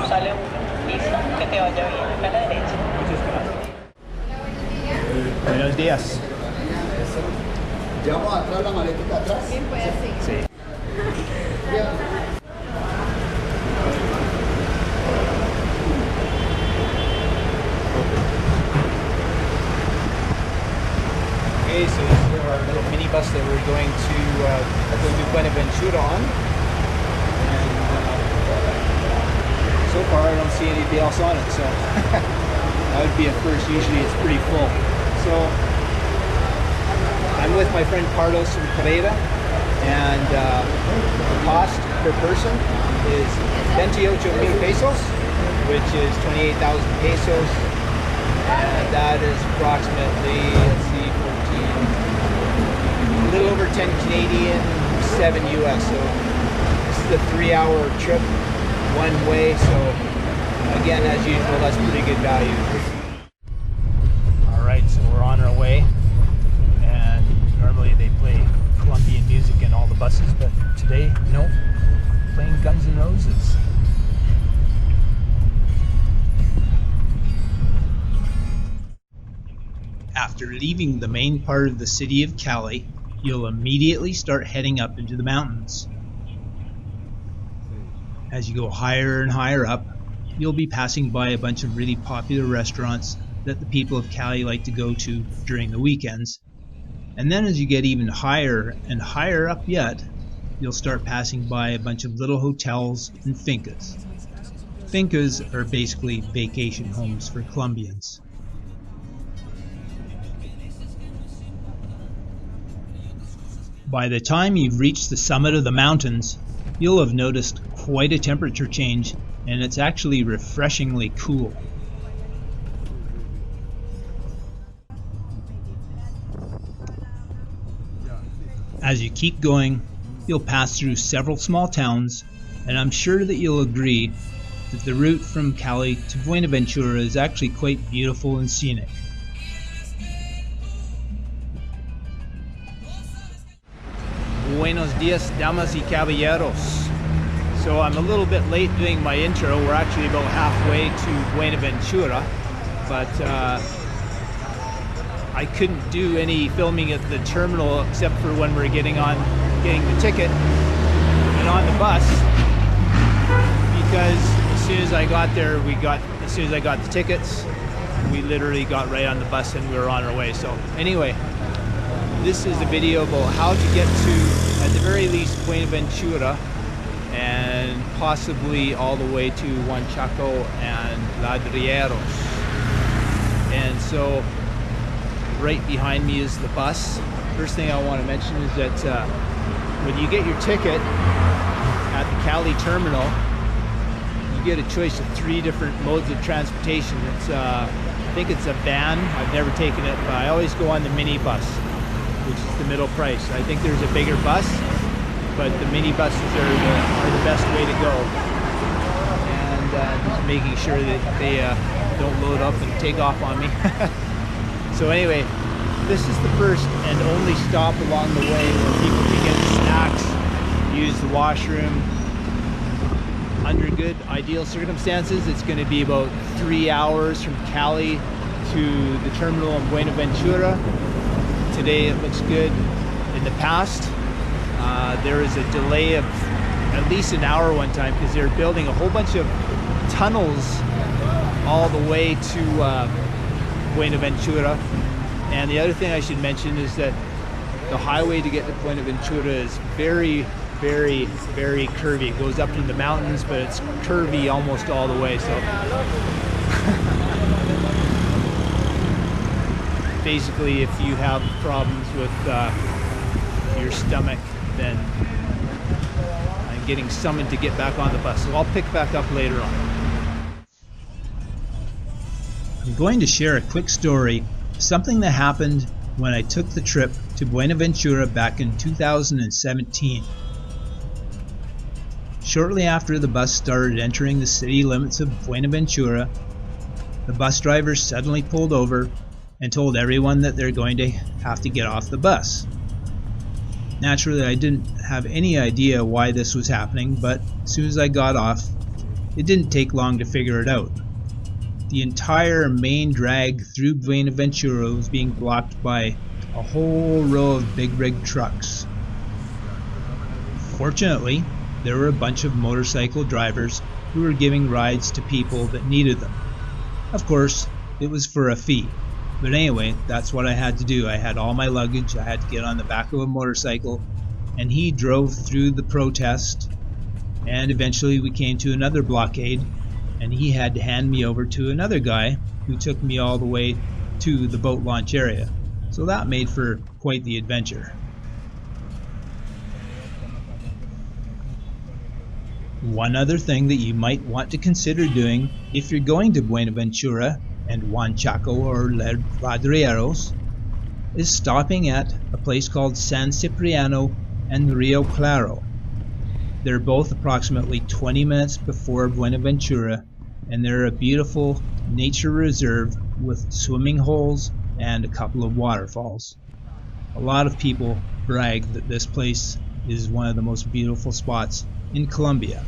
Sale uno. Listo. Que te vaya bien. Acá a la derecha. Buenos días. ¿Llevamos atrás la maletita atrás? Bien, pues así. Sí. Okay, so this is our little minibus that we're going to go to Buenaventura on. And so far I don't see anybody else on it, so that would be a first. Usually it's pretty full. So I'm with my friend Carlos from Pereira, and the cost per person is 28,000 pesos, which is 28,000 pesos, and that is approximately, let's see, 14, a little over 10 Canadian, 7 US. So this is a 3-hour trip one way, so again, as usual, that's pretty good value. All right, so we're on our way. Normally they play Colombian music in all the buses, but today, no, playing Guns N' Roses. After leaving the main part of the city of Cali, you'll immediately start heading up into the mountains. As you go higher and higher up, you'll be passing by a bunch of really popular restaurants that the people of Cali like to go to during the weekends. And then as you get even higher and higher up yet, you'll start passing by a bunch of little hotels and fincas. Fincas are basically vacation homes for Colombians. By the time you've reached the summit of the mountains, you'll have noticed quite a temperature change, and it's actually refreshingly cool. As you keep going, you'll pass through several small towns, and I'm sure that you'll agree that the route from Cali to Buenaventura is actually quite beautiful and scenic. Buenos dias, damas y caballeros. So I'm a little bit late doing my intro. We're actually about halfway to Buenaventura, but I couldn't do any filming at the terminal except for when we're getting the ticket and on the bus, because as soon as I got there, as soon as I got the tickets, we literally got right on the bus and we were on our way. So anyway, this is a video about how to get to, at the very least, Buenaventura, and possibly all the way to Juanchaco and Ladrilleros. And so right behind me is the bus. First thing I want to mention is that when you get your ticket at the Cali terminal, you get a choice of 3 different modes of transportation. It's I think it's a van. I've never taken it, but I always go on the mini bus, which is the middle price. I think there's a bigger bus, but the mini buses are the best way to go. And just making sure that they don't load up and take off on me. So anyway, this is the first and only stop along the way where people can get snacks, use the washroom. Under good, ideal circumstances, it's going to be about 3 hours from Cali to the terminal in Buenaventura. Today it looks good. In the past, there was a delay of at least an hour one time because they were building a whole bunch of tunnels all the way to Buenaventura. And the other thing I should mention is that the highway to get to Buenaventura is very, very, very curvy. It goes up in the mountains, but it's curvy almost all the way. So basically, if you have problems with your stomach, then I'm getting summoned to get back on the bus. So I'll pick back up later on. I'm going to share a quick story, something that happened when I took the trip to Buenaventura back in 2017. Shortly after the bus started entering the city limits of Buenaventura, the bus driver suddenly pulled over and told everyone that they're going to have to get off the bus. Naturally, I didn't have any idea why this was happening, but as soon as I got off, It didn't take long to figure it out. The entire main drag through Buenaventura was being blocked by a whole row of big rig trucks. Fortunately, there were a bunch of motorcycle drivers who were giving rides to people that needed them. Of course, it was for a fee. But anyway, that's what I had to do. I had all my luggage, I had to get on the back of a motorcycle, and he drove through the protest, and eventually we came to another blockade, and he had to hand me over to another guy who took me all the way to the boat launch area. So that made for quite the adventure. One other thing that you might want to consider doing if you're going to Buenaventura and Juanchaco or Ladrilleros is stopping at a place called San Cipriano and Rio Claro. They're both approximately 20 minutes before Buenaventura, and they're a beautiful nature reserve with swimming holes and a couple of waterfalls. A lot of people brag that this place is one of the most beautiful spots in Colombia.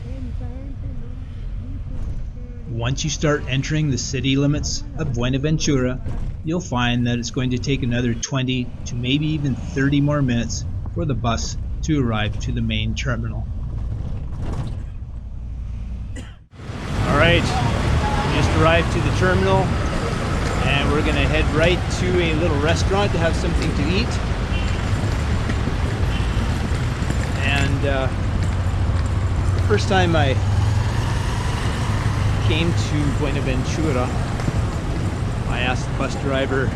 Once you start entering the city limits of Buenaventura, you'll find that it's going to take another 20 to maybe even 30 more minutes for the bus to arrive to the main terminal. Alright, we just arrived to the terminal and we're gonna head right to a little restaurant to have something to eat. And the first time I came to Buenaventura, I asked the bus driver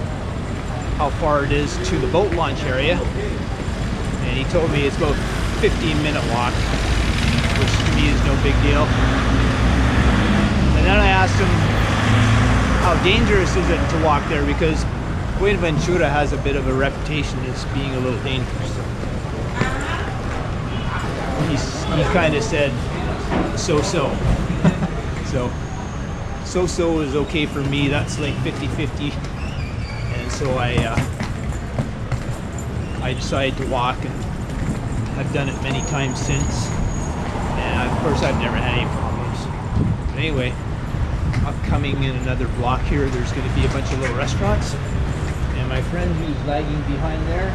how far it is to the boat launch area, and he told me it's about a 15-minute walk, which to me is no big deal. And then I asked him how dangerous is it to walk there, because Buenaventura has a bit of a reputation as being a little dangerous. He kind of said so-so. So is okay for me. That's like 50-50. And so I decided to walk, and I've done it many times since. And of course I've never had any problems. But anyway, upcoming in another block here, there's going to be a bunch of little restaurants. And my friend who's lagging behind there,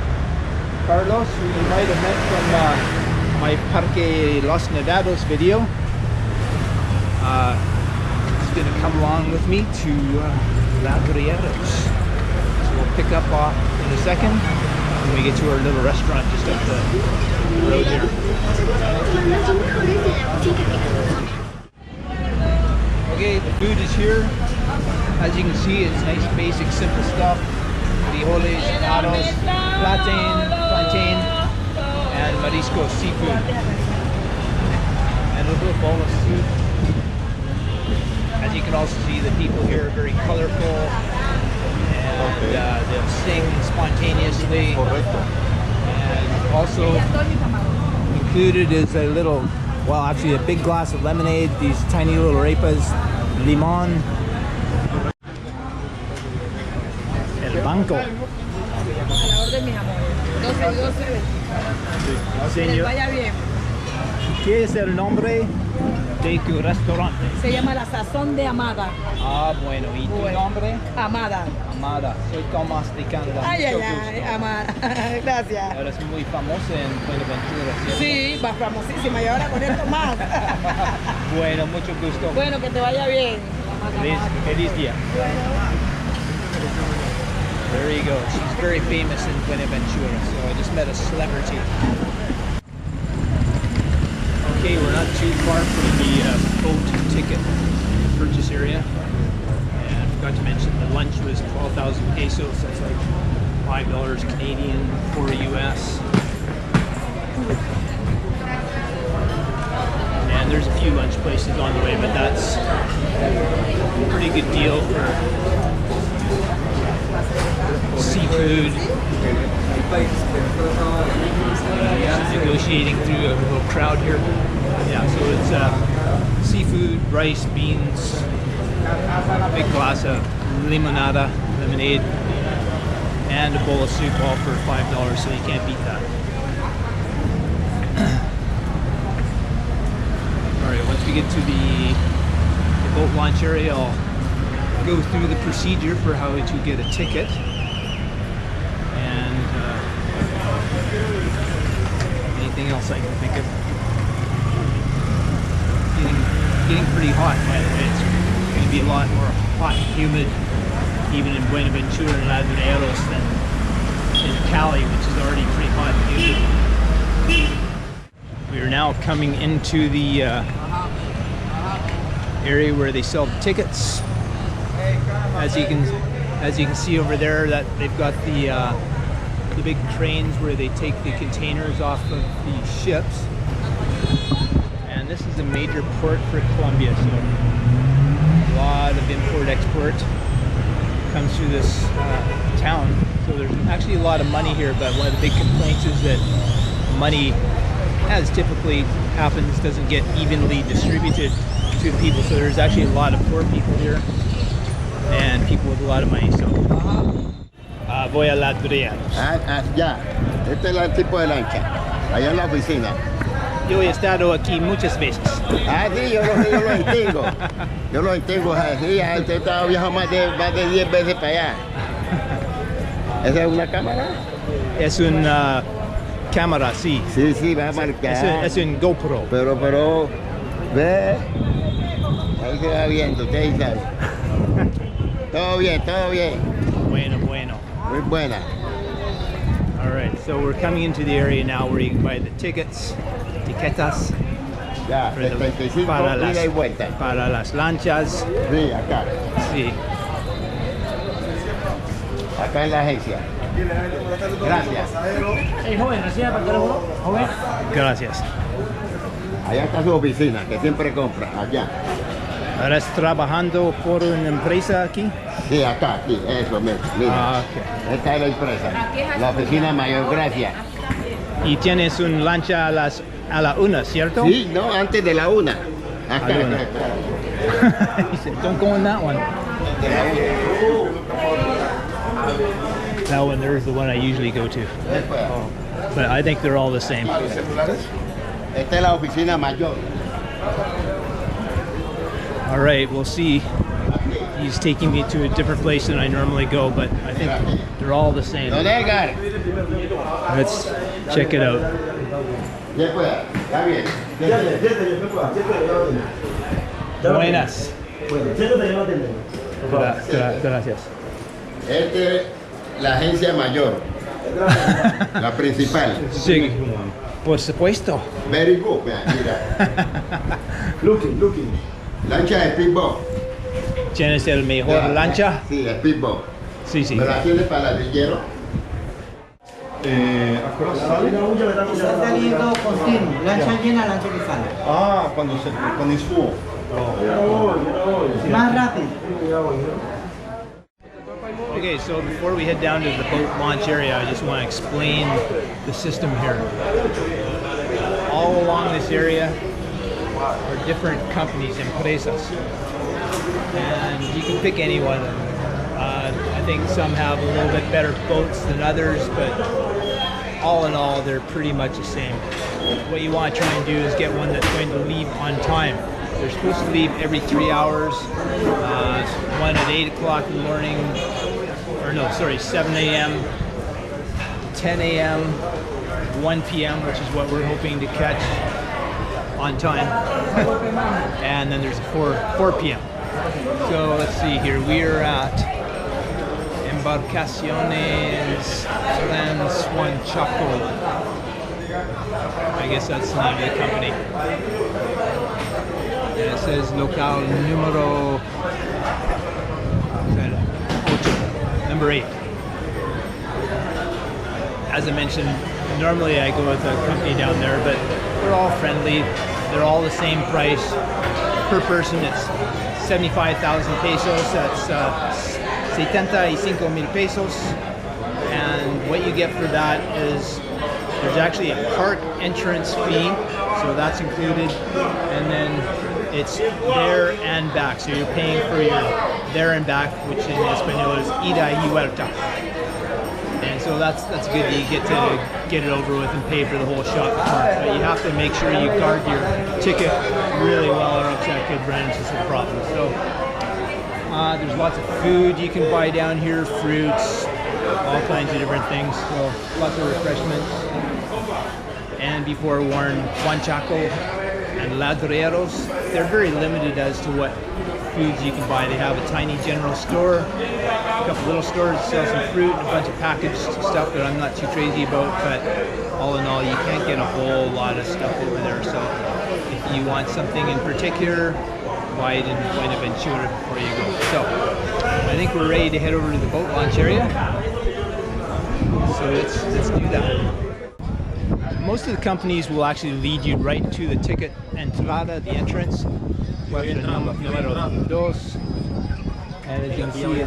Carlos, who you might have met from my Parque Los Nevados video, is going to come along with me to Ladrilleros. So we'll pick up in a second when we get to our little restaurant just up the road here. Okay, the food is here. As you can see, it's nice, basic, simple stuff. Frijoles, arroz, plantain, and marisco, seafood. And a little bowl of soup. As you can also see, the people here are very colorful, and they'll sing spontaneously. And also included is a little, well, actually a big glass of lemonade, these tiny little arepas, limon, el banco. Señor, ¿qué es el nombre de tu restaurante? Se llama La Sazón de Amada. Ah, bueno. ¿Y tu nombre? Amada. Amada. Soy Tomás de Canadá. Ay, Mucho ay, ay, gusto. Amada. Gracias. Eres muy famosa en Buenaventura, ¿cierto? Sí, va famosísima, y ahora con esto más. Bueno, mucho gusto. Bueno, que te vaya bien. Feliz día. There you go. She's very famous in Buenaventura, so I just met a celebrity. Okay, we're not too far from the boat ticket purchase area. And I forgot to mention the lunch was 12,000 pesos. That's like $5 Canadian, $4 US. And there's a few lunch places on the way, but that's a pretty good deal for seafood. Negotiating through a little crowd here. Yeah, so it's seafood, rice, beans, a big glass of limonada, lemonade, and a bowl of soup, all for $5, so you can't beat that. Alright, once we get to the boat launch area, I'll go through the procedure for how to get a ticket. And anything else I can think of. Getting pretty hot, by the way. It's going to be a lot more hot and humid even in Buenaventura and Ladreros than in Cali, which is already pretty hot and humid. We are now coming into the area where they sell the tickets. As you can see over there, that they've got the big trains where they take the containers off of the ships. And this is a major port for Colombia, so a lot of import-export comes through this town. So there's actually a lot of money here, but one of the big complaints is that money, as typically happens, doesn't get evenly distributed to the people. So there's actually a lot of poor people here and people with a lot of money. So voy a Ladreros. Ya, este es el tipo de lancha, allá en la oficina. Yo he estado aquí muchas veces. Ah, sí, yo lo entiendo. Yo lo entiendo, sí, ya he estado viajando más de 10 veces para allá. ¿Esa es una cámara? Es una cámara, sí. Sí, sí, va a marcar. Es un GoPro. Pero, ve, ahí se va viendo, usted sabe. Todo bien, todo bien. Bueno. Muy buena. All right, so we're coming into the area now where you can buy the tickets, tiquetas, Ya, 75 ida y vuelta. para las lanchas. Sí, acá. Sí. Acá en la agencia. Gracias. Joven, ¿recibe para joven? Gracias. Allá está su oficina, que siempre compra, allá. ¿Estás trabajando por una empresa aquí? Sí, acá, sí, eso mismo. Mira, Ah, ok. esta es la empresa, la oficina mayor, gracias. Y tienes un lancha a la una, ¿cierto? Sí, no, antes de la una. Acá, A la una. He said, don't go in that one. That one, there's the one I usually go to. But I think they're all the same. Esta es la oficina mayor. All right, we'll see. He's taking me to a different place than I normally go, but I think they're all the same. Don Edgar. Let's check it out. Después, está bien. Buenas. Gracias. Esta es la agencia mayor, la principal. Sí, por supuesto. Very good, mira. Looking. Lancha de speedboat. ¿Tienes el mejor lancha? Sí, speedboat. Sí. ¿Me la tienes para el hierro? Está saliendo continuo, lancha llena, lancha que sale. Ah, cuando es full. Más rápido. Okay, so before we head down to the boat launch area, I just want to explain the system here. All along this area are different companies, empresas, and you can pick any one of them. I think some have a little bit better boats than others, but all in all, they're pretty much the same. What you want to try and do is get one that's going to leave on time. They're supposed to leave every 3 hours, one at 8 o'clock in the morning, or no, sorry, 7 a.m., 10 a.m., 1 p.m., which is what we're hoping to catch on time, and then there's a 4 p.m. So let's see here, we are at Embarcaciones Juanchaco. I guess that's the name of the company. And it says local número 8, number 8. As I mentioned, normally I go with a company down there, but they're all friendly. They're all the same price per person. It's 75,000 pesos. That's 75,000 pesos. And what you get for that is there's actually a park entrance fee, so that's included, and then it's there and back. So you're paying for your there and back, which in Espanol is ida y vuelta. And And so that's good. You get to get it over with and pay for the whole shop. But you have to make sure you guard your ticket really well, or else that could run into some problems. So there's lots of food you can buy down here, fruits, all kinds of different things. So lots of refreshments. And be forewarned, Juanchaco and Ladreros, they're very limited as to what foods you can buy. They have a tiny general store, a couple little stores that sell some fruit and a bunch of packaged stuff that I'm not too crazy about, but all in all, you can't get a whole lot of stuff over there. So if you want something in particular, buy it in Buenaventura before you go. So I think we're ready to head over to the boat launch area. So let's do that. Most of the companies will actually lead you right to the ticket entrada, the entrance. Número 2. And as you can see,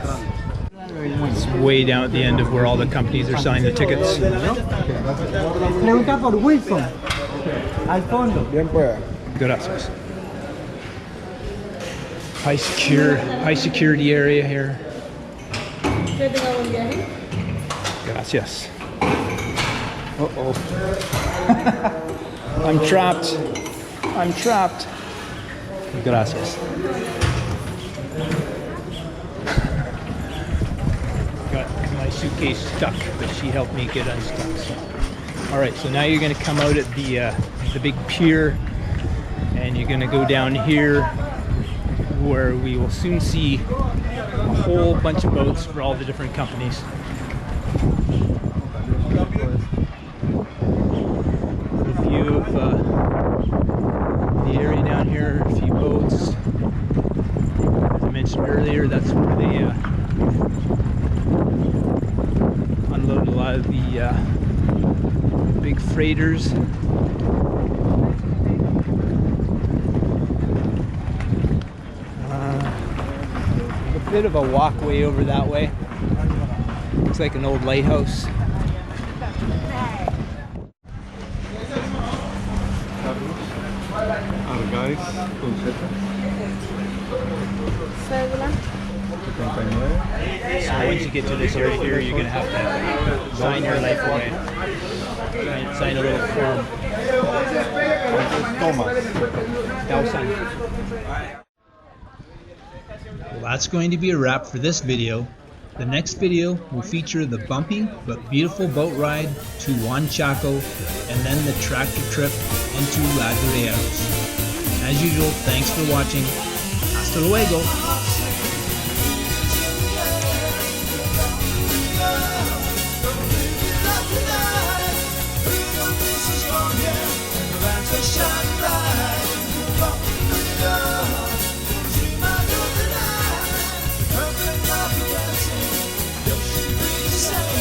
it's way down at the end of where all the companies are selling the tickets. Pregunta por Wilson. Al fondo. Gracias. High security area here. Gracias. Uh-oh. I'm trapped. Gracias. Got my suitcase stuck, but she helped me get unstuck. So. All right, so now you're going to come out at the big pier, and you're going to go down here, where we will soon see a whole bunch of boats for all the different companies. A view of the area down here, a few boats. As I mentioned earlier, that's where they unload a lot of the big freighters. A bit of a walkway over that way. Looks like an old lighthouse. Argais, So once you get to this area here, you're going to have to sign your life away. Sign a little form. Well, that's going to be a wrap for this video. The next video will feature the bumpy but beautiful boat ride to Juanchaco and then the tractor trip into Ladreros. As usual, thanks for watching. Hasta luego! Say